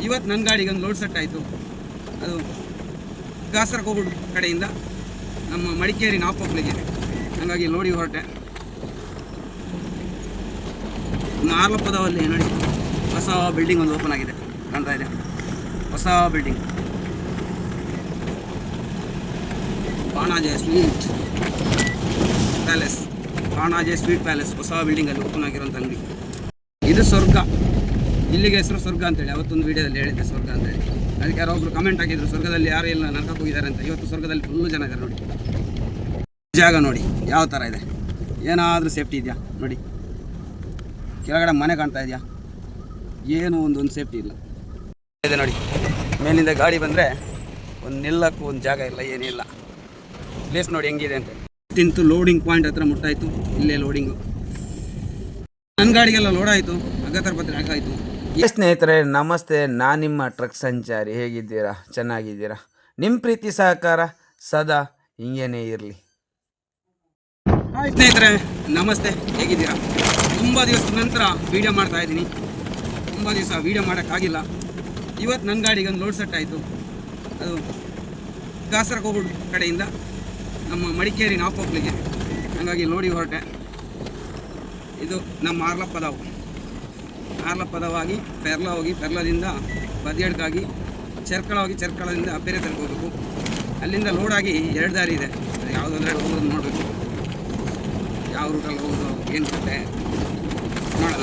ಇವತ್ತು ನನ್ನ ಗಾಡಿಗೆ ಒಂದು ಲೋಡ್ ಸೆಟ್ ಆಯಿತು. ಅದು ಕಾಸರಗೋಡು ಕಡೆಯಿಂದ ನಮ್ಮ ಮಡಿಕೇರಿ ನಾಪೊಕ್ಲಿಗೆ, ಹಾಗಾಗಿ ಲೋಡಿಗೆ ಹೊರಟೆ. ಮಾರ್ಲಪ್ಪದವಲ್ಲಿ ನೋಡಿ ಹೊಸ ಬಿಲ್ಡಿಂಗ್ ಒಂದು ಓಪನ್ ಆಗಿದೆ, ಕಾಣ್ತಾ ಇದೆ. ಹೊಸ building Panaje sweet palace, Panaje sweet palace ಹೊಸ ಬಿಲ್ಡಿಂಗಲ್ಲಿ ಓಪನ್ ಆಗಿರೋಂಥ ಅಂಗಡಿ. ಇದು ಸ್ವರ್ಗ, ಇಲ್ಲಿಗೆ ಹೆಸರು ಸ್ವರ್ಗ ಅಂತೇಳಿ ಅವತ್ತೊಂದು ವೀಡಿಯೋದಲ್ಲಿ ಹೇಳಿದ್ದೆ ಸ್ವರ್ಗ ಅಂತೇಳಿ. ಅದಕ್ಕೆ ಯಾರೋ ಒಬ್ರು ಕಮೆಂಟ್ ಹಾಕಿದ್ರು ಸ್ವರ್ಗದಲ್ಲಿ ಯಾರು ಇಲ್ಲ ನರಕಕ್ಕೆ ಹೋಗಿದ್ದಾರೆ ಅಂತ. ಇವತ್ತು ಸ್ವರ್ಗದಲ್ಲಿ ಫುಲ್ಲು ಜನ ಇದ್ದಾರೆ ನೋಡಿ. ಜಾಗ ನೋಡಿ ಯಾವ ಥರ ಇದೆ, ಏನಾದರೂ ಸೇಫ್ಟಿ ಇದೆಯಾ ನೋಡಿ. ಕೆಳಗಡೆ ಮನೆ ಕಾಣ್ತಾ ಇದೆಯಾ, ಏನು ಒಂದು ಸೇಫ್ಟಿ ಇಲ್ಲ ಇದೆ ನೋಡಿ. ಮೇಲಿಂದ ಗಾಡಿ ಬಂದರೆ ಒಂದು ನಿಲ್ಲಕ್ಕೂ ಒಂದು ಜಾಗ ಇಲ್ಲ, ಏನಿಲ್ಲ. ಪ್ಲೇಸ್ ನೋಡಿ ಹೆಂಗಿದೆ ಅಂತ. ತಿಂತು ಲೋಡಿಂಗ್ ಪಾಯಿಂಟ್ ಹತ್ರ ಮುಟ್ಟಾಯಿತು, ಇಲ್ಲೇ ಲೋಡಿಂಗು. ನನ್ನ ಗಾಡಿಗೆಲ್ಲ ಲೋಡ್ ಆಯಿತು, ಅಗತ್ಯ ಪತ್ರ ಹಾಕಾಯಿತು. ಸ್ನೇಹಿತರೆ ನಮಸ್ತೆ, ನಾನು ನಿಮ್ಮ ಟ್ರಕ್ ಸಂಚಾರಿ. ಹೇಗಿದ್ದೀರಾ? ಚೆನ್ನಾಗಿದ್ದೀರಾ? ನಿಮ್ಮ ಪ್ರೀತಿ ಸಹಕಾರ ಸದಾ ಹಿಂಗೇನೇ ಇರಲಿ. ಹಾಯ್ ಸ್ನೇಹಿತರೆ ನಮಸ್ತೆ, ಹೇಗಿದ್ದೀರಾ? ತುಂಬ ದಿವಸದ ನಂತರ ವೀಡಿಯೋ ಮಾಡ್ತಾ ಇದ್ದೀನಿ. ತುಂಬ ದಿವಸ ವೀಡಿಯೋ ಮಾಡೋಕ್ಕಾಗಿಲ್ಲ. ಇವತ್ತು ನನ್ನ ಗಾಡಿಗೆ ಒಂದು ಲೋಡ್ ಸೆಟ್ ಆಯಿತು. ಅದು ಕಾಸರಗೋಡು ಕಡೆಯಿಂದ ನಮ್ಮ ಮಡಿಕೇರಿ ನಾಪೊಕ್ಲಿಗೆ, ಹಾಗಾಗಿ ಲೋಡಿಗೆ ಹೊರಟೆ. ಇದು ನಮ್ಮ ಆರ್ಲಪ್ಪದವಾಗಿ ಪೆರ್ಲ ಹೋಗಿ, ಪೆರ್ಲದಿಂದ ಬದಿಯಡ್ಕಾಗಿ ಚೆರ್ಕಳ ಹೋಗಿ, ಚೆರ್ಕಳದಿಂದ ಅಪ್ಪೇರೆ ತನಕ ಹೋಗಬೇಕು. ಅಲ್ಲಿಂದ ಲೋಡಾಗಿ 2 ದಾರಿ ಇದೆ, ಅದು ಯಾವುದಂದ್ರೆ ಹೋಗೋದು ನೋಡಬೇಕು. ಯಾವ ರೂಟಲ್ಲಿ ಹೋಗೋದು ಏನು ಕತೆ ನೋಡೋಣ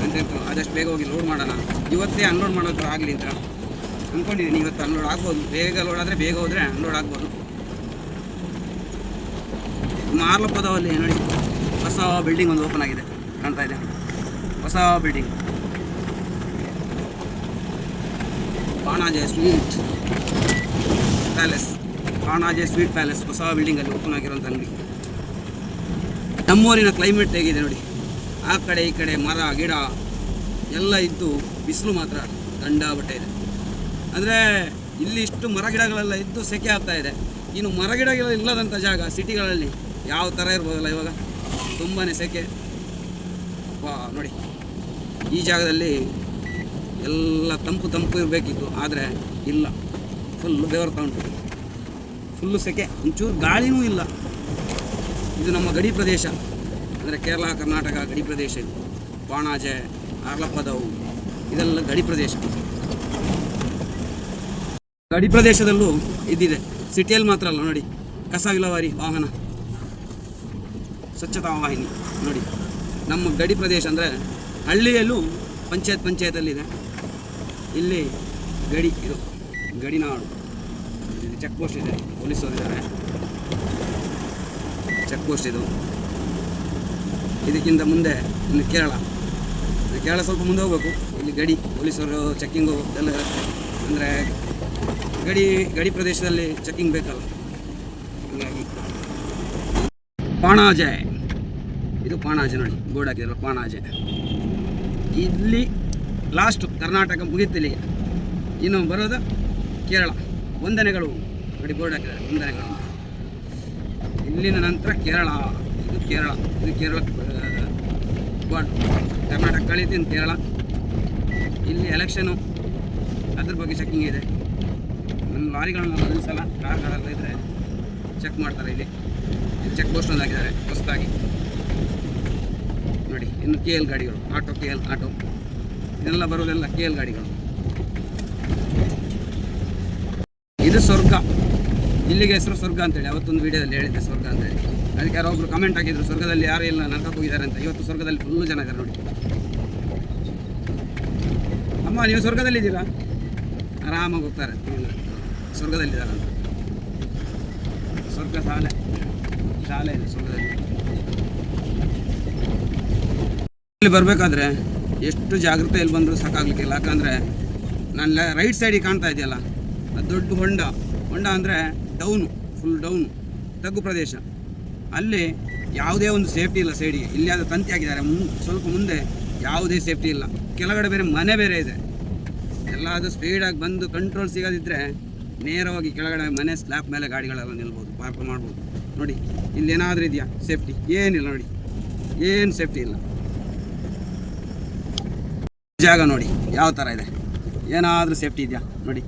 ಅಂತಿತ್ತು. ಆದಷ್ಟು ಬೇಗ ಹೋಗಿ ಲೋಡ್ ಮಾಡೋಣ. ಇವತ್ತೇ ಅನ್ಲೋಡ್ ಮಾಡೋದು ಆಗಲಿ ಅಂತ ಅಂದ್ಕೊಂಡಿದ್ದೀನಿ. ಇವತ್ತು ಅನ್ಲೋಡ್ ಆಗ್ಬೋದು, ಬೇಗ ಲೋಡ್ ಆದರೆ ಬೇಗ ಹೋದರೆ ಅನ್ಲೋಡ್ ಆಗ್ಬೋದು. ಮಾರ್ಲಪ್ಪದವಲ್ಲಿ ನೋಡಿ ಹೊಸ ಬಿಲ್ಡಿಂಗ್ ಒಂದು ಓಪನ್ ಆಗಿದೆ, ಕಾಣ್ತಾ ಇದೆ. ಹೊಸ building Panaje sweet palace, Panaje sweet palace ಹೊಸ ಬಿಲ್ಡಿಂಗಲ್ಲಿ ಓಪನ್ ಆಗಿರೋಂಥ ಅಂಗಡಿ. ನಮ್ಮೂರಿನ ಕ್ಲೈಮೇಟ್ ಹೇಗಿದೆ ನೋಡಿ. ಆ ಕಡೆ ಈ ಕಡೆ ಮರ ಗಿಡ ಎಲ್ಲ ಇದ್ದು, ಬಿಸಿಲು ಮಾತ್ರ ಗಂಡಾಬಟ್ಟೆ ಇದೆ. ಅಂದರೆ ಇಲ್ಲಿ ಇಷ್ಟು ಮರ ಗಿಡಗಳೆಲ್ಲ ಇದ್ದು ಸೆಕೆ ಆಗ್ತಾ ಇದೆ. ಇನ್ನು ಮರ ಗಿಡಗಳು ಇಲ್ಲದಂಥ ಜಾಗ ಸಿಟಿಗಳಲ್ಲಿ ಯಾವ ಥರ ಇರ್ಬೋದಲ್ಲ ಇವಾಗ, ತುಂಬಾ ಸೆಕೆ. ನೋಡಿ ಈ ಜಾಗದಲ್ಲಿ ಎಲ್ಲ ತಂಪು ತಂಪು ಇರಬೇಕಿತ್ತು, ಆದರೆ ಇಲ್ಲ, ಫುಲ್ಲು ಬೆವರ್ತಾ ಉಂಟು, ಫುಲ್ಲು ಸೆಕೆ, ಒಂಚೂರು ಗಾಳಿನೂ ಇಲ್ಲ. ಇದು ನಮ್ಮ ಗಡಿ ಪ್ರದೇಶ, ಅಂದರೆ ಕೇರಳ ಕರ್ನಾಟಕ ಗಡಿ ಪ್ರದೇಶ. ಇದು ಪಾಣಾಜೆ, ಆರ್ಲಪ್ಪದವು ಇದೆಲ್ಲ ಗಡಿ ಪ್ರದೇಶ. ಗಡಿ ಪ್ರದೇಶದಲ್ಲೂ ಇದ್ದಿದೆ, ಸಿಟಿಯಲ್ಲಿ ಮಾತ್ರ ಅಲ್ಲ ನೋಡಿ. ಕಸ ವಿಲೇವಾರಿ ವಾಹನ, ಸ್ವಚ್ಛತಾ ವಾಹಿನಿ ನೋಡಿ. ನಮ್ಮ ಗಡಿ ಪ್ರದೇಶ ಅಂದರೆ ಹಳ್ಳಿಯಲ್ಲೂ ಪಂಚಾಯತಲ್ಲಿದೆ. ಇಲ್ಲಿ ಗಡಿ, ಇದು ಗಡಿನಾಡು. ಇದು ಚೆಕ್ ಪೋಸ್ಟ್ ಇದೆ, ಪೊಲೀಸರಿದ್ದಾರೆ. ಚೆಕ್ ಪೋಸ್ಟ್ ಇದು. ಇದಕ್ಕಿಂತ ಮುಂದೆ ಇನ್ನು ಕೇರಳ ಸ್ವಲ್ಪ ಮುಂದೆ ಹೋಗಬೇಕು. ಇಲ್ಲಿ ಗಡಿ ಪೊಲೀಸರು ಚೆಕ್ಕಿಂಗು ಎಲ್ಲ ಇರುತ್ತೆ. ಅಂದರೆ ಗಡಿ ಪ್ರದೇಶದಲ್ಲಿ ಚೆಕ್ಕಿಂಗ್ ಬೇಕಲ್ಲ, ಹಾಗಾಗಿ. ಪಾಣಾಜೆ, ಇದು ಪಾಣಾಜೆ ನೋಡಿ, ಬೋರ್ಡ್ ಹಾಕಿದ್ರಲ್ಲ ಪಾಣಾಜೆ. ಇಲ್ಲಿ ಲಾಸ್ಟು ಕರ್ನಾಟಕ ಮುಗಿತಿಲ್ಲಿಗೆ, ಇನ್ನು ಬರೋದು ಕೇರಳ. ವಂದನೆಗಳು ನೋಡಿ, ಬೋರ್ಡ್ ಹಾಕಿದ್ದಾರೆ ವಂದನೆಗಳು. ಇಲ್ಲಿನ ನಂತರ ಕೇರಳ, ಇದು ಕೇರಳ ಬಾರ್ಡ್. ಕರ್ನಾಟಕ ಕಳೀತೀನಿ ಕೇರಳ. ಇಲ್ಲಿ ಎಲೆಕ್ಷನು, ಅದ್ರ ಬಗ್ಗೆ ಚೆಕ್ಕಿಂಗ್ ಇದೆ. ನಮ್ಮ ಲಾರಿಗಳನ್ನ ಒಂದು ಸಲ ಕಾರ್ಗಳೆಲ್ಲ ಇದ್ದರೆ ಚೆಕ್ ಮಾಡ್ತಾರೆ. ಇಲ್ಲಿ ಚೆಕ್ ಪೋಸ್ಟ್ ಒಂದು ಹಾಕಿದ್ದಾರೆ ಹೊಸದಾಗಿ ನೋಡಿ. ಇನ್ನು KL ಗಾಡಿಗಳು, ಆಟೋ ಇದೆಲ್ಲ ಬರೋದೆಲ್ಲ KL ಗಾಡಿಗಳು. ಇದು ಸ್ವರ್ಗ, ಇಲ್ಲಿಗೆ ಹೆಸರು ಸ್ವರ್ಗ ಅಂತೇಳಿ ಅವತ್ತೊಂದು ವೀಡಿಯೋದಲ್ಲಿ ಹೇಳಿದ್ದೆ ಸ್ವರ್ಗ ಅಂತೇಳಿ. ಅದಕ್ಕೆ ಯಾರೋ ಒಬ್ರು ಕಮೆಂಟ್ ಹಾಕಿದ್ರು ಸ್ವರ್ಗದಲ್ಲಿ ಯಾರು ಇಲ್ಲ ನರಕಕ್ಕೆ ಹೋಗಿದ್ದಾರೆ ಅಂತ. ಇವತ್ತು ಸ್ವರ್ಗದಲ್ಲಿ ಫುಲ್ಲು ಜನ ಇದ್ದಾರೆ ನೋಡಿ. ಅಮ್ಮ ನೀವು ಸ್ವರ್ಗದಲ್ಲಿದ್ದೀರಾ? ಆರಾಮಾಗಿ ಹೋಗ್ತಾರೆ, ಸ್ವರ್ಗದಲ್ಲಿದ್ದಾರೆ ಅಂತ. ಸ್ವರ್ಗ ಶಾಲೆ ಇದೆ ಸ್ವರ್ಗದಲ್ಲಿ. ಇಲ್ಲಿ ಬರಬೇಕಾದ್ರೆ ಎಷ್ಟು ಜಾಗೃತೆಯಲ್ಲಿ ಬಂದರೂ ಸಾಕಾಗಲಿಕ್ಕಿಲ್ಲ. ಯಾಕಂದರೆ ನಾನು ರೈಟ್ ಸೈಡಿಗೆ ಕಾಣ್ತಾ ಇದೆಯಲ್ಲ, ಅದು ದೊಡ್ಡ ಹೊಂಡ ಅಂದರೆ ಫುಲ್ ಡೌನು, ತಗ್ಗು ಪ್ರದೇಶ. ಅಲ್ಲಿ ಯಾವುದೇ ಒಂದು ಸೇಫ್ಟಿ ಇಲ್ಲ ಸೈಡಿಗೆ. ಇಲ್ಲಿ ಅದು ತಂತಿ ಹಾಕಿದ್ದಾರೆ, ಸ್ವಲ್ಪ ಮುಂದೆ ಯಾವುದೇ ಸೇಫ್ಟಿ ಇಲ್ಲ. ಕೆಳಗಡೆ ಮನೆ ಬೇರೆ ಇದೆ. ಎಲ್ಲಾದರೂ ಸ್ಪೀಡಾಗಿ ಬಂದು ಕಂಟ್ರೋಲ್ ಸಿಗೋದಿದ್ದರೆ ನೇರವಾಗಿ ಕೆಳಗಡೆ ಮನೆ ಸ್ಲ್ಯಾಬ್ ಮೇಲೆ ಗಾಡಿಗಳೆಲ್ಲ ನಿಲ್ಬೋದು, ಪಾರ್ಕ್ ಮಾಡ್ಬೋದು. ನೋಡಿ ಇಲ್ಲಿ ಏನಾದರೂ ಇದೆಯಾ ಸೇಫ್ಟಿ? ಏನಿಲ್ಲ ನೋಡಿ, ಏನು ಸೇಫ್ಟಿ ಇಲ್ಲ. ಜಾಗ ನೋಡಿ ಯಾವ ಥರ ಇದೆ, ಏನಾದರೂ ಸೇಫ್ಟಿ ಇದೆಯಾ ನೋಡಿ,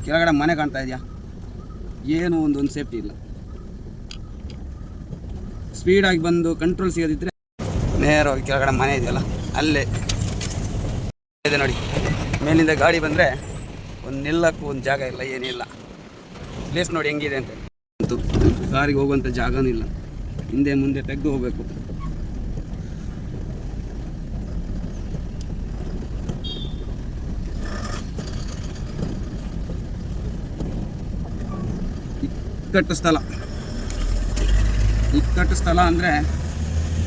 ಕೆಳಗಡೆ ಮನೆ ಕಾಣ್ತಾ ಇದೆಯಾ, ಏನು ಒಂದೊಂದು ಸೇಫ್ಟಿ ಇಲ್ಲ. ಸ್ಪೀಡಾಗಿ ಬಂದು ಕಂಟ್ರೋಲ್ ಸಿಗೋದಿದ್ರೆ ನೇರವಾಗಿ ಕೆಳಗಡೆ ಮನೆ ಇದೆಯಲ್ಲ ಅಲ್ಲೇ ಇದೆ ನೋಡಿ. ಮೇಲಿಂದ ಗಾಡಿ ಬಂದರೆ ಒಂದು ನಿಲ್ಲಕ್ಕೂ ಒಂದು ಜಾಗ ಇಲ್ಲ, ಏನಿಲ್ಲ. ಪ್ಲೇಸ್ ನೋಡಿ ಹೆಂಗಿದೆ ಅಂತ. ಕಾರಿಗೆ ಹೋಗುವಂಥ ಜಾಗನೂ ಇಲ್ಲ, ಹಿಂದೆ ಮುಂದೆ ತೆಗೆದು ಹೋಗಬೇಕು. ಇಕ್ಕಟ್ಟು ಸ್ಥಳ ಅಂದರೆ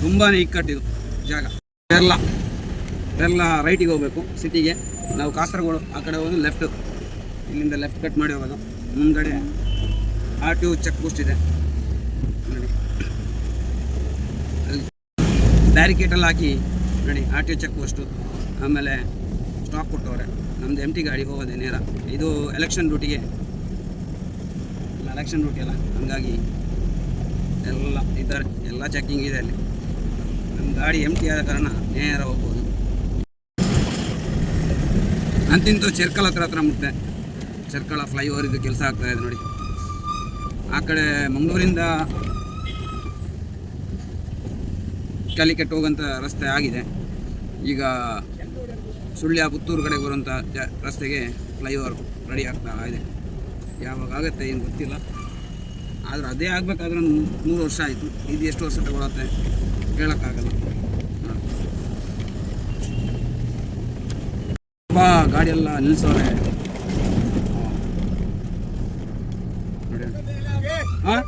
ತುಂಬಾ ಇಕ್ಕಟ್ಟಿದು ಜಾಗ. ಪೆರ್ಲ ರೈಟಿಗೆ ಹೋಗ್ಬೇಕು ಸಿಟಿಗೆ. ನಾವು ಕಾಸರಗೋಡು ಆ ಕಡೆ ಹೋಗಿ ಲೆಫ್ಟು, ಇಲ್ಲಿಂದ ಲೆಫ್ಟ್ ಕಟ್ ಮಾಡಿ ಹೋಗೋದು. ಮುಂದ್ಗಡೆ RTO ಚೆಕ್ ಪೋಸ್ಟ್ ಇದೆ ನೋಡಿ, ಅಲ್ಲಿ ಬ್ಯಾರಿಕೇಟಲ್ಲಿ ಹಾಕಿ ನೋಡಿ RTO ಚೆಕ್ ಪೋಸ್ಟು. ಆಮೇಲೆ ಸ್ಟಾಪ್ ಕೊಟ್ಟವ್ರೆ. ನಮ್ಮದು MT ಗಾಡಿ ಹೋಗೋದೆ ನೇರ. ಇದು ಎಲೆಕ್ಷನ್ ಡ್ಯೂಟಿ ಅಲ್ಲ, ಹಂಗಾಗಿ ಎಲ್ಲ ಇದ್ದಾರೆ, ಎಲ್ಲ ಚೆಕ್ಕಿಂಗ್ ಇದೆ ಅಲ್ಲಿ. ನಮ್ಮ ಗಾಡಿ MT ಆದ ಕಾರಣ ನೇರ ಹೋಗ್ಬೋದು. ಅಂತಿಂತೂ ಚೆರ್ಕಲ್ ಹತ್ರ ಮುಟ್ಟೆ. ಚೆರ್ಕಳ ಫ್ಲೈಓವರ್ ಇದು ಕೆಲಸ ಆಗ್ತಾಯಿದೆ ನೋಡಿ. ಆ ಕಡೆ ಮಂಗಳೂರಿಂದ ಕ್ಯಾಲಿಕಟ್ ಹೋಗೋಂಥ ರಸ್ತೆ ಆಗಿದೆ. ಈಗ ಸುಳ್ಯ ಪುತ್ತೂರು ಕಡೆಗೆ ಬರುವಂಥ ರಸ್ತೆಗೆ ಫ್ಲೈಓವರ್ ರೆಡಿ ಆಗ್ತಾ ಇದೆ. ಯಾವಾಗ ಆಗುತ್ತೆ ಏನು ಗೊತ್ತಿಲ್ಲ. ಆದರೂ ಅದೇ ಆಗಬೇಕಾದ್ರೆ 3 ವರ್ಷ ಆಯಿತು. ಇದು ಎಷ್ಟು ವರ್ಷ ತಗೊಳತ್ತೆ ಹೇಳೋಕ್ಕಾಗಲ್ಲ. ಗಾಡಿ ಎಲ್ಲ ನಿಲ್ಲಿಸೋರೆ. हाँ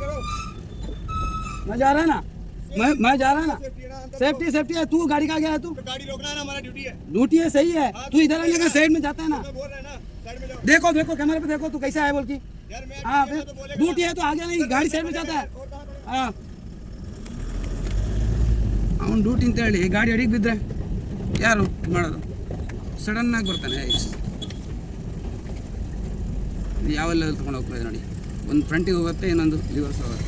मैं जा रहा है ना, मैं जा रहा है ना. सेफ्टी है. तू गाड़ी का गया है? तू गाड़ी रोकना है ना, हमारा ड्यूटी है. सही है. तू इधर आइएगा, साइड में जाता है ना. देखो कैमरे पे देखो तू कैसा है बोल की. हाँ ड्यूटी है तो आगे नहीं, गाड़ी साइड में जाता है. हाँ ಅವನು ಡ್ಯೂಟಿ ಅಂತ ಹೇಳಿ ಗಾಡಿ ಅಡಿಗೆ ಬಿದ್ದರೆ ಯಾರು ಮಾಡೋದು? ಸಡನ್ನಾಗಿ ಬರ್ತಾನೆ. ಯಾವೆಲ್ಲ ತೊಗೊಂಡು ಹೋಗ್ತಾ ಇದೆ ನೋಡಿ. ಒಂದು ಫ್ರಂಟಿಗೆ ಹೋಗುತ್ತೆ, ಇನ್ನೊಂದು ರಿವರ್ಸ್ ಹೋಗುತ್ತೆ.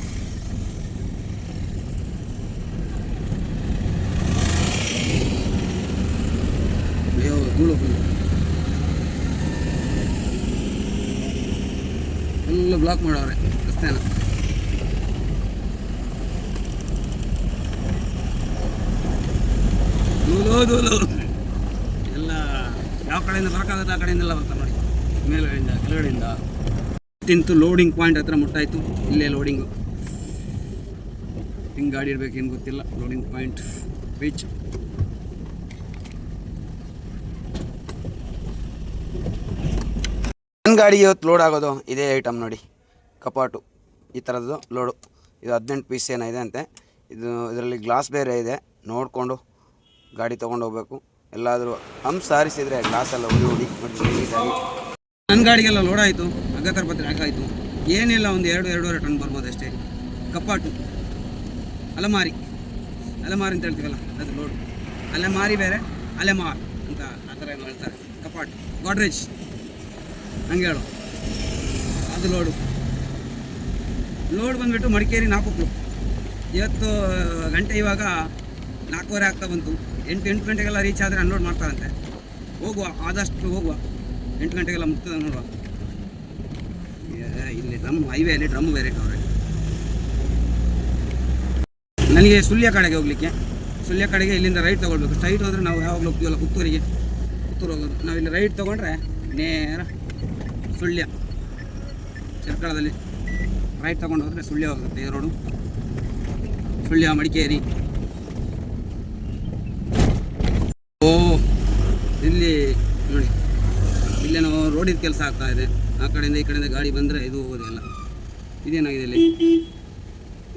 ಅಯ್ಯೋ ಧೂಳು ಫುಲ್ ಬ್ಲಾಕ್ ಮಾಡವ್ರೆ ರಸ್ತೆನ. ಧೂಳು ಎಲ್ಲ ಯಾವ ಕಡೆಯಿಂದ ಬರೋಕ್ಕಾಗುತ್ತೆ ಆ ಕಡೆಯಿಂದೆಲ್ಲ ಬರ್ತಾರೆ ನೋಡಿ, ಮೇಲ್ಗಡೆಯಿಂದ ಕೆಳಗಡೆಯಿಂದ. ತಿಂತು ಲೋಡಿಂಗ್ ಪಾಯಿಂಟ್ ಹತ್ರ ಮುಟ್ಟಾಯಿತು. ಇಲ್ಲೇ ಲೋಡಿಂಗು. ಹಿಂಗೆ ಗಾಡಿ ಇರಬೇಕೇನು ಗೊತ್ತಿಲ್ಲ. Loading point reach. ನನ್ನ ಗಾಡಿಗೆ ಇವತ್ತು ಲೋಡ್ ಆಗೋದು ಇದೇ ಐಟಮ್ ನೋಡಿ, ಕಪಾಟು ಈ ಥರದ್ದು ಲೋಡು. ಇದು 18 ಪೀಸ್ ಏನಿದೆ ಅಂತೆ. ಇದರಲ್ಲಿ ಗ್ಲಾಸ್ ಬೇರೆ ಇದೆ, ನೋಡಿಕೊಂಡು ಗಾಡಿ ತೊಗೊಂಡು ಹೋಗ್ಬೇಕು. ಎಲ್ಲಾದರೂ ಸಾರಿಸಿದರೆ ಗ್ಲಾಸೆಲ್ಲ ಉಡಿ ನನ್ನ ಗಾಡಿಗೆಲ್ಲ ಲೋಡ್ ಆಯಿತು. ಅಗತ್ತರ ಪತ್ರ ಹಾಕಾಯಿತು. ಏನಿಲ್ಲ, ಒಂದು 2-2.5 ಟನ್ ಬರ್ಬೋದು ಅಷ್ಟೇ. ಕಪಾಟು ಅಲೆಮಾರಿ ಅಂತ ಹೇಳ್ತೀವಲ್ಲ ಅದು ಲೋಡು. ಅಲೆಮಾರಿ ಬೇರೆ, ಅಲೆಮಾರ್ ಅಂತ ಆ ಥರ ಏನು ಹೇಳ್ತಾರೆ. ಕಪಾಟು ಗೋಡ್ರೇಜ್ ಹಂಗೆ ಹೇಳು, ಅದು ಲೋಡ್ ಬಂದುಬಿಟ್ಟು ಮಡಿಕೇರಿ 4 ಇವತ್ತು ಗಂಟೆ, ಇವಾಗ 4:15 ಆಗ್ತಾ ಬಂತು. 8 ಗಂಟೆಗೆಲ್ಲ ರೀಚ್ ಆದರೆ ಅನ್ಲೋಡ್ ಮಾಡ್ತಾರಂತೆ. ಹೋಗುವ, ಆದಷ್ಟು ಹೋಗುವ. 8 ಗಂಟೆಗೆಲ್ಲ ಮುಗ್ತದೆ ನೋಡುವ. ಇಲ್ಲಿ ಹೈವೇಲಿ ಡ್ರಮ್ಮು ಬೇರೆ ಇಟ್ಟವ್ರೆ. ನನಗೆ ಸುಳ್ಯ ಕಡೆಗೆ ಹೋಗ್ಲಿಕ್ಕೆ. ಸುಳ್ಯ ಕಡೆಗೆ ಇಲ್ಲಿಂದ ರೈಟ್ ತೊಗೊಳ್ಬೇಕು. ಸ್ಟ್ರೈಟ್ ಹೋದರೆ ನಾವು ಯಾವಾಗಲೂ ಹೋಗ್ತೀವಲ್ಲ ಪುತ್ತೂರು ಹೋಗೋದು. ನಾವು ಇಲ್ಲಿ ರೈಟ್ ತೊಗೊಂಡ್ರೆ ನೇರ ಸುಳ್ಯ. ಚೆರ್ಕಳದಲ್ಲಿ ರೈಟ್ ತೊಗೊಂಡು ಹೋದರೆ ಸುಳ್ಯ ಹೋಗುತ್ತೆ. ಈ ರೋಡು ಸುಳ್ಯ ಮಡಿಕೇರಿ. ಇಲ್ಲಿ ನೋಡಿ, ಇಲ್ಲೇನೋ ರೋಡಿನ ಕೆಲಸ ಆಗ್ತಾ ಇದೆ. ಆ ಕಡೆಯಿಂದ ಈ ಕಡೆಯಿಂದ ಗಾಡಿ ಬಂದರೆ ಇದು ಹೋಗೋದಿಲ್ಲ. ಇದೇನಾಗಿದೆ ಇಲ್ಲಿ,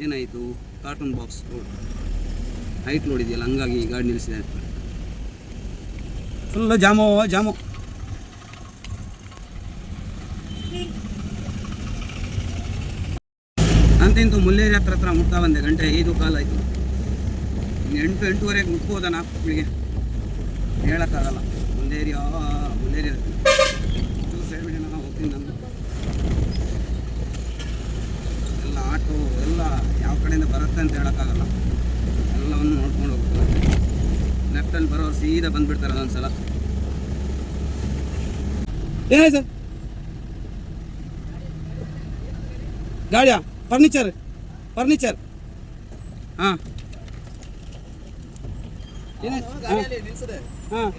ಏನಾಯಿತು? Cartoon box road height load ಇದೆಯಲ್ಲ, ಹಂಗಾಗಿ ಗಾಡಿ ನಿಲ್ಲಿಸಿದೆ. Full jam. ಅಂತಿಂತು ಮುಲ್ಲೇರಿ ಹತ್ರ ಮುಟ್ತಾ ಬಂದೆ. ಗಂಟೆ 5:15 ಆಯಿತು. 8-8:30 ಮುಟ್ಬೋದ 4 ಹೇಳೋಕ್ಕಾಗಲ್ಲ. ಮುಲ್ಲೇರಿ ಸೈಡ್ ಬಿಡಿ, ನಾನು ಹೋಗ್ತೀನಿ. ನಮ್ಮದು ಎಲ್ಲ ಆಟೋ ಎಲ್ಲ ಯಾವ ಕಡೆಯಿಂದ ಬರುತ್ತೆ ಅಂತ ಹೇಳೋಕ್ಕಾಗಲ್ಲ. ಎಲ್ಲವನ್ನು ನೋಡ್ಕೊಂಡು ಹೋಗ್ತಾರೆ. ಲೆಫ್ಟಲ್ಲಿ ಬರೋರು ಸೀದಾ ಬಂದುಬಿಡ್ತಾರೆ ಅದೊಂದು ಸಲ. ಏನಾಯ್ತು ಸರ್? ಗಾಡಿಯಾ? ಫರ್ನಿಚರ್ ಹಾಂ ಏನಾಯ್ತು? ಹಾಂ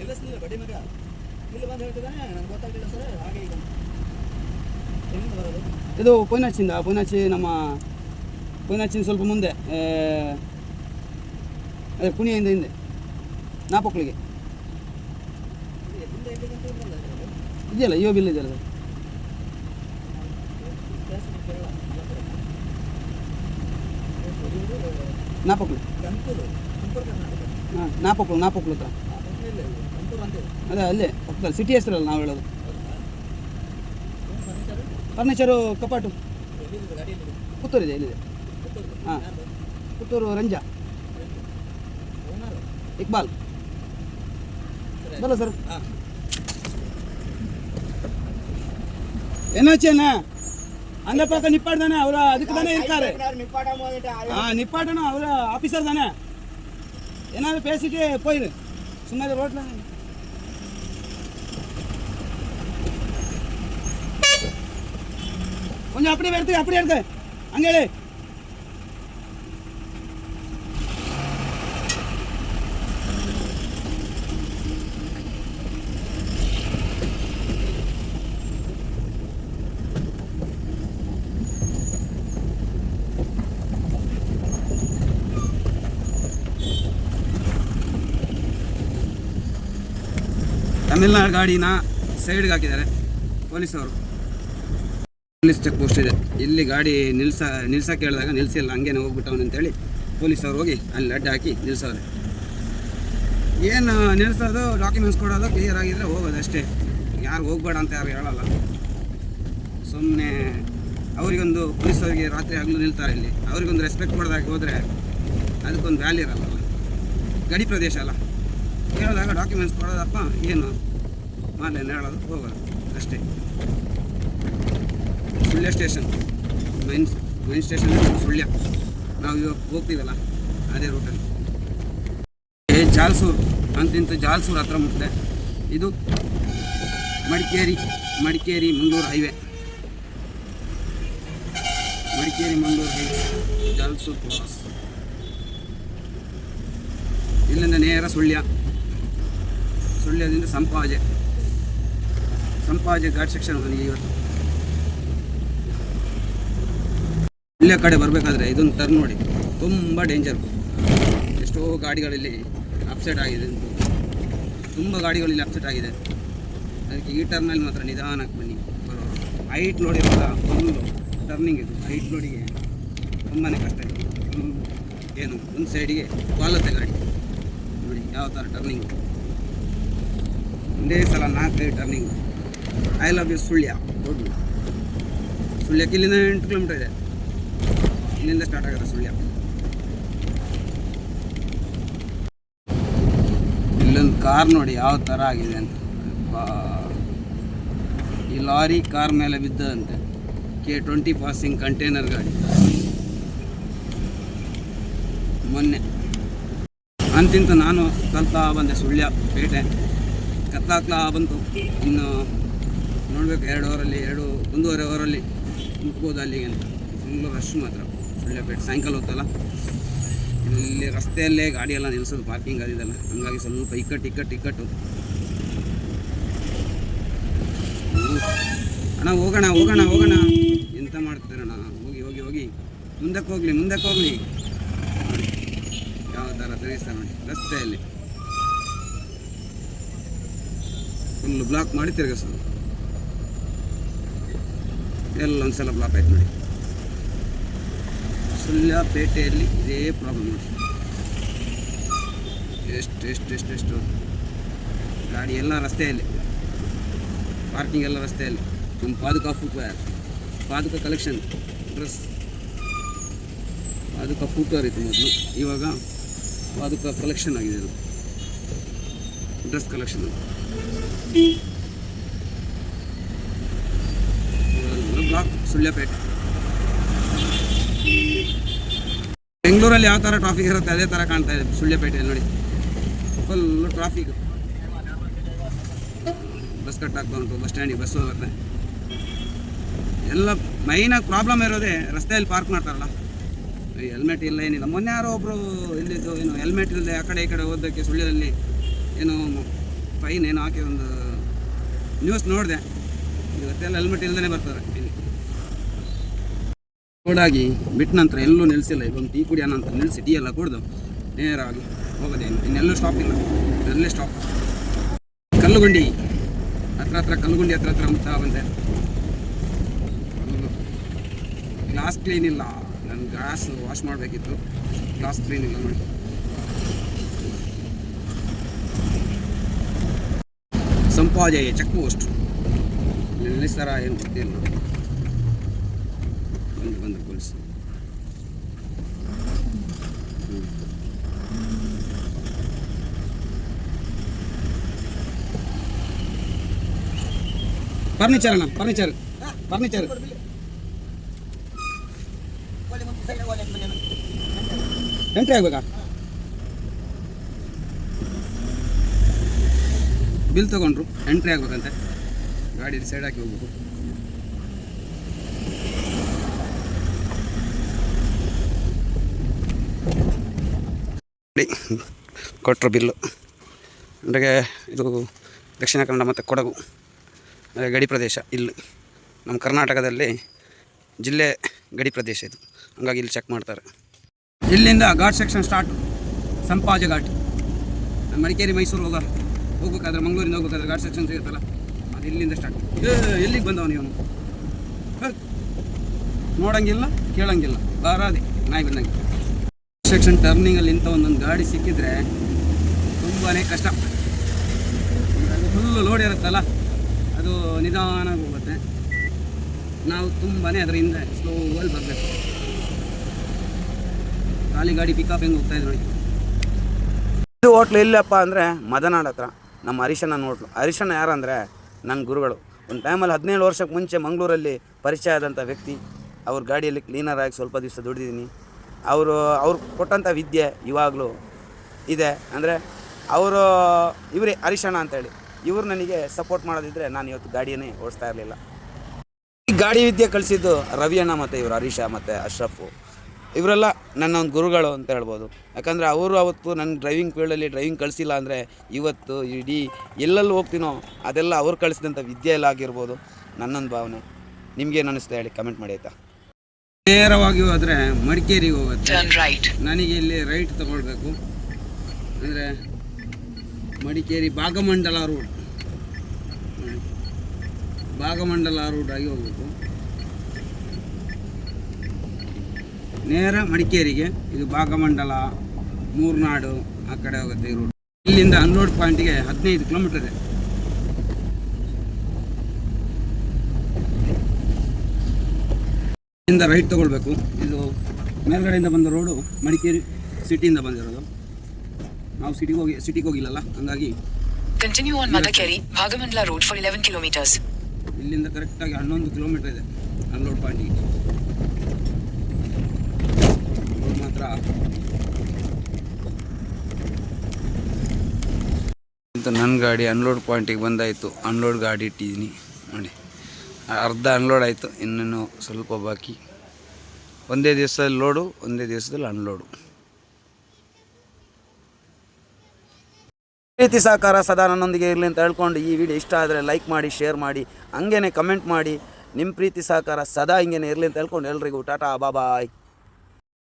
ಇದು ಪೊಯ್ನಾಚಿ ನಮ್ಮ ಪೊಯ್ನಾಚಿನ ಸ್ವಲ್ಪ ಮುಂದೆ ಅದೇ ಕುಣಿಯಿಂದ ಹಿಂದೆ ನಾಪಕ್ಳಿಗೆ ಇದೆಯಲ್ಲ ಯೋ ಬಿಲ್ ಇದೆಯಲ್ಲ ಸರ್. ನಾಪಕ್ಳು ಹಾಂ ನಾಪಕ್ಳು ಹತ್ರ ಅದೇ ಅಲ್ಲೇ ಪಕ್ಕದಲ್ಲಿ ಸಿಟಿ ಹೆಸರಲ್ಲ ನಾವು ಹೇಳೋದು. ಫರ್ನಿಚರು ಕಪಾಟು ಪುತ್ತೂರಿದೆ, ಎಲ್ಲಿದೆ? ಹಾಂ ಪುತ್ತೂರು ರಂಜಾ ಇಕ್ಬಾಲ್ ಬಲ್ಲ ಸರ್. என்னாச்சுண்ணா அந்த பக்கம் நிப்பாடு தானே அவர் அதுக்கு தானே இருக்காரு. நிப்பாட்டணும், அவர் ஆஃபீஸர் தானே. ஏன்னா பேசிட்டு போயிரு சும்மா ரோட்டில். கொஞ்சம் அப்படியே எடுத்து அங்கே எடு. ತಮಿಳ್ನಾಡು ಗಾಡಿನ ಸೈಡ್ಗೆ ಹಾಕಿದ್ದಾರೆ ಪೊಲೀಸವರು. ಪೊಲೀಸ್ ಚೆಕ್ ಪೋಸ್ಟ್ ಇದೆ ಇಲ್ಲಿ. ಗಾಡಿ ನಿಲ್ಸಕ್ಕೆ ಹೇಳಿದಾಗ ನಿಲ್ಸಿಲ್ಲ, ಹಂಗೇನೆ ಹೋಗ್ಬಿಟ್ಟವನು ಅಂತೇಳಿ ಪೊಲೀಸವ್ರು ಹೋಗಿ ಅಲ್ಲಿ ಅಡ್ಡ ಹಾಕಿ ನಿಲ್ಸೋರು. ಏನು ನಿಲ್ಸೋದು, ಡಾಕ್ಯುಮೆಂಟ್ಸ್ ಕೊಡೋದು, ಕ್ಲಿಯರ್ ಆಗಿದ್ರೆ ಹೋಗೋದು ಅಷ್ಟೇ. ಯಾರು ಹೋಗ್ಬೇಡ ಅಂತ ಯಾರು ಹೇಳಲ್ಲ. ಸುಮ್ಮನೆ ಅವರಿಗೊಂದು ಪೊಲೀಸವರಿಗೆ ರಾತ್ರಿ ಆಗಲೂ ನಿಲ್ತಾರೆ ಇಲ್ಲಿ. ಅವ್ರಿಗೊಂದು ರೆಸ್ಪೆಕ್ಟ್ ಕೊಡೋದಾಗಿ ಹೋದರೆ ಅದಕ್ಕೊಂದು ವ್ಯಾಲ್ಯೂ ಇರಲ್ಲ. ಗಡಿ ಪ್ರದೇಶ ಅಲ್ಲ, ಹೇಳಿದಾಗ ಡಾಕ್ಯುಮೆಂಟ್ಸ್ ಕೊಡೋದಪ್ಪ ಏನು ಮಾಲೇನು ಹೇಳೋದು, ಹೋಗೋದು ಅಷ್ಟೇ. Sullia station main station Sullia. ನಾವು ಇವಾಗ ಹೋಗ್ತೀವಲ್ಲ ಅದೇ ರೂಟಲ್ಲಿ. ಜಾಲ್ಸೂರು ಅಂತಿಂತ ಜಾಲ್ಸೂರು ಹತ್ರ ಮುಟ್ಟಿದೆ. ಇದು ಮಡಿಕೇರಿ ಮಂಗಳೂರು ಹೈವೇ. ಜಾಲ್ಸೂರು ಕ್ರಾಸ್. ಇಲ್ಲಿಂದ ನೇರ ಸುಳ್ಯದಿಂದ ಸಂಪಾಜೆ ಘಾಟ್ ಸೆಕ್ಷನ್ ನನಗೆ ಇವತ್ತು. ಸುಳ್ಯ ಕಡೆ ಬರಬೇಕಾದ್ರೆ ಇದೊಂದು ಟರ್ನ್ ನೋಡಿ, ತುಂಬ ಡೇಂಜರ್. ಎಷ್ಟೋ ಗಾಡಿಗಳಲ್ಲಿ ಅಪ್ಸೆಟ್ ಆಗಿದೆ, ತುಂಬ ಗಾಡಿಗಳಲ್ಲಿ ಅಪ್ಸೆಟ್ ಆಗಿದೆ. ಅದಕ್ಕೆ ಈ ಟರ್ನಲ್ಲಿ ಮಾತ್ರ ನಿಧಾನಕ್ಕೆ ಬನ್ನಿ ಬರೋರು. ಹೈಟ್ ನೋಡಿ, ಫುಲ್ಲು ಟರ್ನಿಂಗ್ ಇದು. ಹೈಟ್ ನೋಡಿಗೆ ತುಂಬಾ ಕಷ್ಟ ಇದೆ. ಏನು ಒಂದು ಸೈಡಿಗೆ ವಾಲತ್ತೆ ಗಾಡಿ ನೋಡಿ ಯಾವ ಥರ ಟರ್ನಿಂಗ್. ಒಂದೇ ಸಲ 4 turning. I love you Sullia. ದೊಡ್ಡ ಸುಳ್ಯಕ್ಕೆ ಇಲ್ಲಿಂದ 8 ಕಿಲೋಮೀಟರ್ ಇದೆ. ಇಲ್ಲಿಂದ ಸ್ಟಾರ್ಟ್ ಆಗುತ್ತೆ ಸುಳ್ಯ. ಇಲ್ಲೊಂದು ಕಾರ್ ನೋಡಿ ಯಾವ ಥರ ಆಗಿದೆ ಅಂತ. ಈ ಲಾರಿ ಕಾರ್ ಮೇಲೆ ಬಿದ್ದದಂತೆ. K20 ಪಾಸಿಂಗ್ ಕಂಟೈನರ್ ಗಾಡಿ. ಮೊನ್ನೆ ಅಂತಿಂತ ನಾನು ಕಲ್ತಾ ಬಂದೆ ಸುಳ್ಯ ಪೇಟೆ. ಕತ್ಲಾಕ್ಲಾ ಬಂತು. ಇನ್ನು ನೋಡಬೇಕು 1.5 ಅವರಲ್ಲಿ ಮುಟ್ಬೋದು ಅಲ್ಲಿಗೆ ಅಂತ. ಫುಲ್ಲು ರಶ್ ಮಾತ್ರ ಸುಳ್ಯಪೇಟೆ. ಸಾಯಂಕಾಲ ಹೊತ್ತಲ್ಲ, ಇಲ್ಲಿ ರಸ್ತೆಯಲ್ಲೇ ಗಾಡಿ ಎಲ್ಲ ನಿಲ್ಲಿಸೋದು, ಪಾರ್ಕಿಂಗ್ ಅದಿದೆಲ್ಲ. ಹಂಗಾಗಿ ಸ್ವಲ್ಪ ಇಕ್ಕಟ್ಟು. ಅಣ್ಣ ಹೋಗೋಣ ಎಂತ ಮಾಡ್ತೀರಣ್ಣ? ಹೋಗಿ ಮುಂದಕ್ಕೆ ಹೋಗಲಿ. ಯಾವ ಥರ ತಿರುಗಿಸ್ತಾರೆ ನೋಡಿ ರಸ್ತೆಯಲ್ಲಿ. ಫುಲ್ ಬ್ಲಾಕ್ ಮಾಡಿ ತಿರುಗಿಸೋದು. ಎಲ್ಲೊಂದ್ಸಲ ಬ್ಲಾಕ್ ಆಯ್ತು ನೋಡಿ. ಸುಳ್ಯ ಪೇಟೆಯಲ್ಲಿ ಇದೇ ಪ್ರಾಬ್ಲಮ್ ನೋಡಿ. ಎಷ್ಟು ಗಾಡಿ ಎಲ್ಲ ರಸ್ತೆಯಲ್ಲಿ, ಪಾರ್ಕಿಂಗ್ ಎಲ್ಲ ರಸ್ತೆಯಲ್ಲಿ. ನಮ್ಮ Paduka footwear, Paduka collection dress. Paduka footwear ಇತ್ತು ಮೊದಲು, ಇವಾಗ ಪಾದುಕಾ ಕಲೆಕ್ಷನ್ ಆಗಿದೆ. ಅದು ಡ್ರೆಸ್ ಕಲೆಕ್ಷನ್. ಬ್ಲಾಕ್ ಸುಳ್ಯಪೇಟೆ. ಬೆಂಗಳೂರಲ್ಲಿ ಯಾವ ಥರ ಟ್ರಾಫಿಕ್ ಇರುತ್ತೆ ಅದೇ ಥರ ಕಾಣ್ತಾ ಇದೆ ಸುಳ್ಯಪೇಟೆಯಲ್ಲಿ ನೋಡಿ. Full traffic. ಬಸ್ ಕಟ್ ಆಗ್ತಾ ಉಂಟು, ಬಸ್ ಸ್ಟ್ಯಾಂಡಿಗೆ ಬಸ್ ಹೋಗುತ್ತೆ. ಎಲ್ಲ ಮೈನಾಗಿ ಪ್ರಾಬ್ಲಮ್ ಇರೋದೇ ರಸ್ತೆಯಲ್ಲಿ ಪಾರ್ಕ್ ಮಾಡ್ತಾರಲ್ಲ, ಹೆಲ್ಮೆಟ್ ಇಲ್ಲ ಏನಿಲ್ಲ. ಮೊನ್ನೆ ಯಾರೋ ಒಬ್ಬರು ಇಲ್ಲಿದ್ದು ಏನು ಹೆಲ್ಮೆಟ್ ಇಲ್ಲದೆ ಆ ಕಡೆ ಈ ಕಡೆ ಓದೋಕ್ಕೆ ಸುಳ್ಯದಲ್ಲಿ ಏನು ಫೈನ್ ಏನು ಹಾಕಿ ಒಂದು ನ್ಯೂಸ್ ನೋಡಿದೆ. ಇವತ್ತೆಲ್ಲ ಹೆಲ್ಮೆಟ್ ಇಲ್ಲದೇ ಬರ್ತಾರೆ ಇಲ್ಲಿ. ರೋಡಾಗಿ ಬಿಟ್ಟ ನಂತರ ಎಲ್ಲೂ ನಿಲ್ಲಿಸಿಲ್ಲ. ಇಲ್ಲೊಂದು ಟೀ ಕುಡಿಯೋಣ ಅಂತ ನಿಲ್ಲಿಸಿ ಟೀ ಎಲ್ಲ ಕುಡಿದು ನೇರವಾಗಿ ಹೋಗೋದೇನು, ಇನ್ನೆಲ್ಲೂ ಸ್ಟಾಪ್ ಇಲ್ಲ, ಅಲ್ಲೇ ಸ್ಟಾಪ್. ಕಲ್ಲುಗುಂಡಿ ಹತ್ರ ಕಲ್ಲುಗುಂಡಿ ಹತ್ರ ಮುತ್ತಾ ಬಂದೆ. ಗ್ಲಾಸ್ ಕ್ಲೀನ್ ಇಲ್ಲ, ನನ್ನ ಗ್ಲಾಸ್ ವಾಶ್ ಮಾಡಬೇಕಿತ್ತು, ಗ್ಲಾಸ್ ಕ್ಲೀನ್ ಇಲ್ಲ ನೋಡಿ. ಸಂಪಾಜೆ ಚೆಕ್ ಪೋಸ್ಟ್ ನಿಲ್ಲಿಸ್ತಾರ ಏನು ಗೊತ್ತಿಲ್ಲ. ಬಂದು ಪೊಲೀಸ್. ಫರ್ನಿಚರ್ ಅಣ್ಣ, ಫರ್ನಿಚರ್ ಎಂಟ್ರಿ ಆಗ್ಬೇಕಾ? ಬಿಲ್ ತಗೊಂಡ್ರು, ಎಂಟ್ರಿ ಆಗ್ಬೇಕಂತೆ. ಗಾಡಿ ಸೈಡ್ ಹಾಕಿ ಹೋಗ್ಬೇಕು. ಕೊಟ್ಟರು ಬಿಲ್ಲು. ಅಂದರೆ ಇದು ದಕ್ಷಿಣ ಕನ್ನಡ ಮತ್ತು ಕೊಡಗು ಗಡಿ ಪ್ರದೇಶ. ಇಲ್ಲಿ ನಮ್ಮ ಕರ್ನಾಟಕದಲ್ಲಿ ಜಿಲ್ಲೆ ಗಡಿ ಪ್ರದೇಶ ಇದು, ಹಂಗಾಗಿ ಇಲ್ಲಿ ಚೆಕ್ ಮಾಡ್ತಾರೆ. ಇಲ್ಲಿಂದ ಘಾಟ್ ಸೆಕ್ಷನ್ ಸ್ಟಾರ್ಟು, ಸಂಪಾಜೆ ಘಾಟ್. ಮಡಿಕೇರಿ ಮೈಸೂರು ಹೋಗ್ಬೇಕಾದ್ರೆ, ಮಂಗಳೂರಿಂದ ಹೋಗ್ಬೇಕಾದ್ರೆ ಘಾಟ್ ಸೆಕ್ಷನ್ ಸಿಗುತ್ತಲ್ಲ, ಅದು ಇಲ್ಲಿಂದ ಸ್ಟಾರ್ಟ್. ಎಲ್ಲಿಗೆ ಬಂದವನು ಇವನು? ನೋಡಂಗಿಲ್ಲ, ಕೇಳಂಗಿಲ್ಲ, ಬಾರಾದೆ ನಾಯಿ ಬಂದಂಗೆ. ಸೆಕ್ಷನ್ ಟರ್ನಿಂಗಲ್ಲಿ ಇಂಥ ಒಂದೊಂದು ಗಾಡಿ ಸಿಕ್ಕಿದ್ರೆ ತುಂಬಾ ಕಷ್ಟ. ಫುಲ್ಲು ಲೋಡ್ ಇರುತ್ತಲ್ಲ, ಅದು ನಿಧಾನವಾಗಿ ಹೋಗುತ್ತೆ. ನಾವು ತುಂಬಾ ಅದರಿಂದ ಸ್ಲೋವಲ್ಲಿ ಬರಬೇಕು. ಖಾಲಿ ಗಾಡಿ ಪಿಕಪ್ ಹೆಂಗೆ ಹೋಗ್ತಾಯಿದ್ರು ನೋಡಿ. ಇದು ಹೋಟ್ಲು ಇಲ್ಲಪ್ಪ ಅಂದರೆ ಮದನಾಡ್ ಹತ್ರ ನಮ್ಮ ಹರೀಶಣ್ಣನ ಹೋಟ್ಲು. ಹರೀಶಣ್ಣ ಯಾರಂದರೆ ನನ್ನ ಗುರುಗಳು. ಒಂದು ಟೈಮಲ್ಲಿ 17 ವರ್ಷಕ್ಕೆ ಮುಂಚೆ ಮಂಗಳೂರಲ್ಲಿ ಪರಿಚಯ ಆದಂಥ ವ್ಯಕ್ತಿ. ಅವ್ರ ಗಾಡಿಯಲ್ಲಿ ಕ್ಲೀನರಾಗಿ ಸ್ವಲ್ಪ ದಿವಸ ದುಡಿದೀನಿ. ಅವ್ರು ಕೊಟ್ಟಂಥ ವಿದ್ಯೆ ಇವಾಗಲೂ ಇದೆ. ಅಂದರೆ ಇವರೇ ಹರೀಶಣ್ಣ ಅಂತೇಳಿ, ಇವರು ನನಗೆ ಸಪೋರ್ಟ್ ಮಾಡೋದಿದ್ದರೆ ನಾನು ಇವತ್ತು ಗಾಡಿಯನ್ನೇ ಓಡಿಸ್ತಾ ಇರಲಿಲ್ಲ. ಈ ಗಾಡಿ ವಿದ್ಯೆ ಕಲಿಸಿದ್ದು ರವಿಯಣ್ಣ ಮತ್ತು ಇವರು ಹರೀಶ ಮತ್ತು ಅಶ್ರಫು. ಇವರೆಲ್ಲ ನನ್ನ ಒಂದು ಗುರುಗಳು ಅಂತ ಹೇಳ್ಬೋದು. ಯಾಕಂದರೆ ಅವರು ಅವತ್ತು ನನ್ನ ಡ್ರೈವಿಂಗ್ ಫೀಲ್ಡಲ್ಲಿ ಡ್ರೈವಿಂಗ್ ಕಳಿಸಿಲ್ಲ ಅಂದರೆ ಇವತ್ತು ಇಡೀ ಎಲ್ಲೆಲ್ಲಿ ಹೋಗ್ತೀನೋ ಅದೆಲ್ಲ ಅವ್ರು ಕಳಿಸಿದಂಥ ವಿದ್ಯೆಯಲ್ಲಿ ಆಗಿರ್ಬೋದು. ನನ್ನೊಂದು ಭಾವನೆ. ನಿಮಗೇನು ಅನ್ನಿಸ್ತಾ ಹೇಳಿ ಕಮೆಂಟ್ ಮಾಡಿ ಆಯಿತಾ. ನೇರವಾಗಿ ಹೋದರೆ ಮಡಿಕೇರಿಗೆ ಹೋಗುತ್ತೆ. ನನಗೆ ಇಲ್ಲಿ ರೈಟ್ ತಗೊಳ್ಬೇಕು. ಅಂದರೆ ಮಡಿಕೇರಿ ಭಾಗಮಂಡಲ ರೋಡ್ ಆಗಿ ಹೋಗ್ಬೇಕು ನೇರ ಮಡಿಕೇರಿಗೆ. ಇದು ಭಾಗಮಂಡಲ, ಮೂರ್ನಾಡು ಆ ಕಡೆ ಹೋಗುತ್ತೆ ಈ ರೂಟ್. ಇಲ್ಲಿಂದ ಅನ್ಲೋಡ್ ಪಾಯಿಂಟಿಗೆ 15 ಕಿಲೋಮೀಟರ್ ಇದೆ. ಇಲ್ಲಿಂದ ರೈಟ್ ತಗೊಳ್ಬೇಕು. ಇದು ಮೇಲ್ಗಡೆಯಿಂದ ಬಂದ ರೋಡು, ಮಡಿಕೇರಿ ಸಿಟಿಯಿಂದ ಬಂದಿರೋದು. ನಾವು ಸಿಟಿಗೆ ಹೋಗಿಲ್ಲಲ್ಲ, ಹಂಗಾಗಿ Continue on Madakeri, Bhagamandla Road for 11 kilometers. ಇಲ್ಲಿಂದ ಕರೆಕ್ಟಾಗಿ 11 ಕಿಲೋಮೀಟರ್ ಇದೆ ಅನ್ಲೋಡ್ ಪಾಯಿಂಟಿಗೆ. ಮಾತ್ರ ನನ್ನ ಗಾಡಿ ಅನ್ಲೋಡ್ ಪಾಯಿಂಟಿಗೆ ಬಂದಾಯಿತು. ಅನ್ಲೋಡ್ ಗಾಡಿ ಇಟ್ಟಿದ್ದೀನಿ ನೋಡಿ. ಅರ್ಧ ಅನ್ಲೋಡ್ ಆಯಿತು, ಇನ್ನೂ ಸ್ವಲ್ಪ ಬಾಕಿ. ಒಂದೇ ದಿವಸದಲ್ಲಿ ಲೋಡು, ಒಂದೇ ದಿವಸದಲ್ಲಿ ಅನ್ಲೋಡು. ಪ್ರೀತಿ ಸಹಕಾರ ಸದಾ ನನ್ನೊಂದಿಗೆ ಇರಲಿ ಅಂತ ಹೇಳ್ಕೊಂಡು ಈ ವಿಡಿಯೋ ಇಷ್ಟ ಆದರೆ ಲೈಕ್ ಮಾಡಿ, ಶೇರ್ ಮಾಡಿ, ಹಂಗೇ ಕಮೆಂಟ್ ಮಾಡಿ. ನಿಮ್ಮ ಪ್ರೀತಿ ಸಹಕಾರ ಸದಾ ಹಿಂಗೇ ಇರಲಿ ಅಂತ ಹೇಳ್ಕೊಂಡು ಎಲ್ರಿಗೂ ಟಾಟಾ ಬಾಯ್.